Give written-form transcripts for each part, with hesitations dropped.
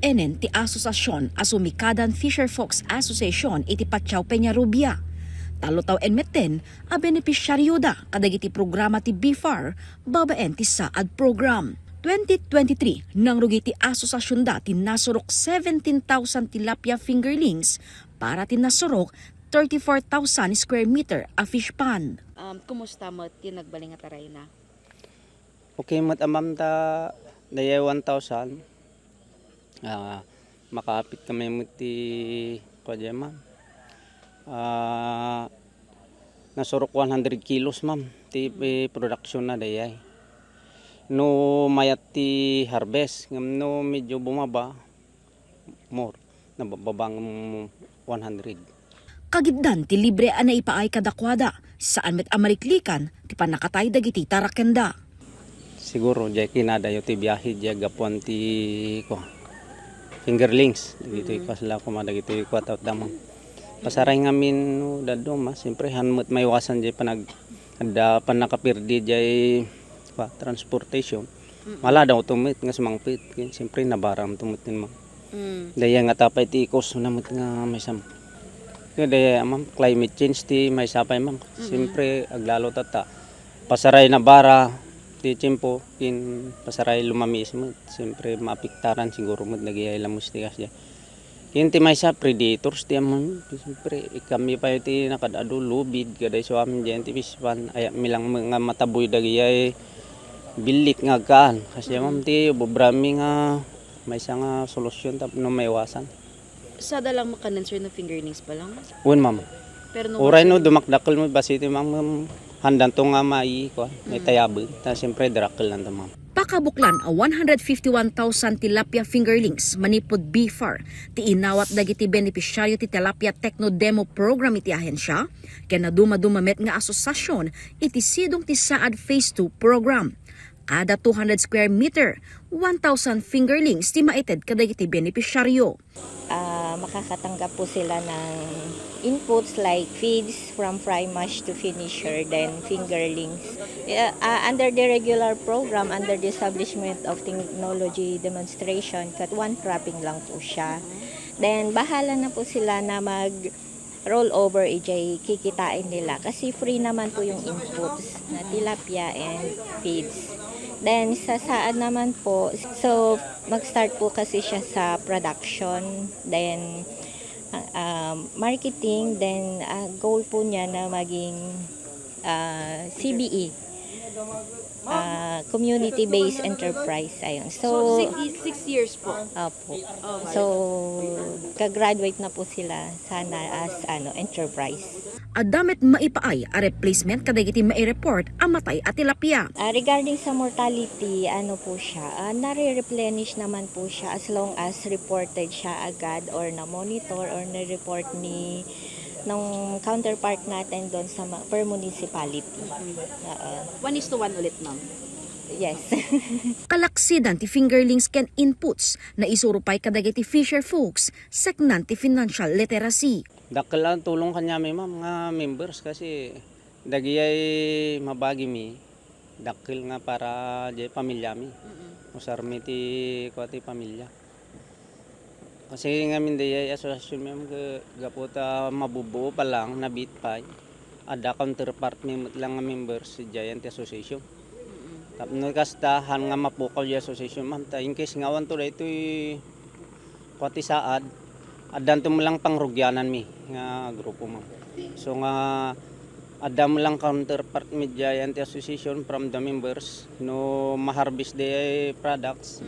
enen ti asosasyon Asumikadan Fisher Folks Association iti Patyaw Peñarubia. Talo taw enmeten a benepisyaryo da kadagiti programa ti BFAR babaen ti saad program. 2023 nang rugi ti asosasyon da ti nasurok 17,000 tilapia fingerlings para ti nasurok 34,000 square meter a fish pond. Kumusta mo ti nagbaling at aray na? Okay, amam ta daya 1,000. Makapit kami mo ti kwadya ma'am. Nasurok 100 kilos ma'am ti production na dayay. No mayat ti harvest ngam no medyo bumaba more nababang 100. Kagiddan ti libre ana ipaay kadakwada saan met amariklikan ti panakatay dagiti tarakenda. Siguro jay kinadayo ti biyahe jay gapuan ti ko fingerlings dito ipasla ko madagiti kwat out damang pasaray ngamin no dadom siyempre hanmut may wasan jay panag ada panakapirdi jay transportation mala daw tumit nga sumangpit kin siyempre nabaram tumutin mo daya nga tapay ti ikos namut nga may sam daya ma'am climate change ti may sapay ma'am siyempre aglalo tata pasaray na bara ti tiempo kin pasaray lumamis mo siyempre maapiktaran siguro mo nagyay lamos ti kasya kin ti may sa predators ti amon siyempre kami pa ti nakadado lubid kaday so amin diyan ti pispan ay milang mga mataboy dagiyay bilik nga kaan kasi ma'am ti bubrami nga may sa nga solusyon tapno may iwasan. Sada lang makanswer ng fingerlings pa lang? Un ma'am. Pero no oray no dumakdakkel mo basi ti ma'am handan to nga mai ko may tayabe ta siyempre drakkel lang to ma'am. Pakabuklan a 151,000 tilapia fingerlings manipod BFAR ti inawat dagiti benepisyaryo ti tilapia techno demo program iti ahensya ken naduma-dumamet nga asosasyon iti sidong ti saad phase 2 program. Kada 200 square meter, 1,000 fingerlings ti maited kadagiti benepisyaryo. Makakatanggap po sila ng inputs like feeds from fry mash to finisher, then fingerlings. Under the regular program, under the establishment of technology demonstration, kat one trapping lang po siya. Then bahala na po sila na mag roll over kikitain nila kasi free naman po yung inputs na tilapia and feeds. Then sa saad naman po, so mag-start po kasi siya sa production, then marketing, then goal po niya na maging CBE, community-based enterprise. Ayun. So 6 years po. Opo. So ka-graduate na po sila sana as enterprise. Adamet maipaay a replacement kadagiti mai-report ang matay at tilapia. Regarding sa mortality, po siya, nare-replenish naman po siya as long as reported siya agad or na-monitor or na-report ng counterpart natin doon sa per municipality. 1:1 ulit, ma'am. Yes. Kalaksidan ti fingerlings ken inputs na isurupay kadagiti fisher folks seknan ti financial literacy. Dakkel lang tulong kanya may ma'am nga members kasi dagiyay mabagi mi dakkel nga para jay pamilya mi. Usar mi ti kwati pamilya. Kasi ngamin dayay asosasyon mi gaputa mabubuo pa lang na bitpay. Ada counterpart mi lang nga members si Giant Association. Tapno kastahan nga mapukaw yung association ma'am ta in case nga wanto da ito'y kwati saad adan to mo lang pangrugyanan mi nga grupo ma'am. So nga ada mo lang counterpart mi Giant Association from the members no maharbis the products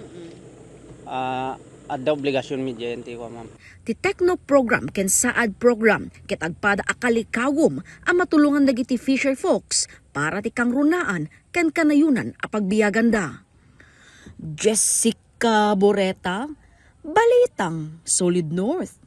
ada obligasyon mi Giant ko ma'am. Ti techno program ken saad program ket agpada akalikawom ang matulungan dagiti fisher folks para ti kangrunaan ken kanayunan a pagbiaganda. Jessica Boreta, Balitang Solid North.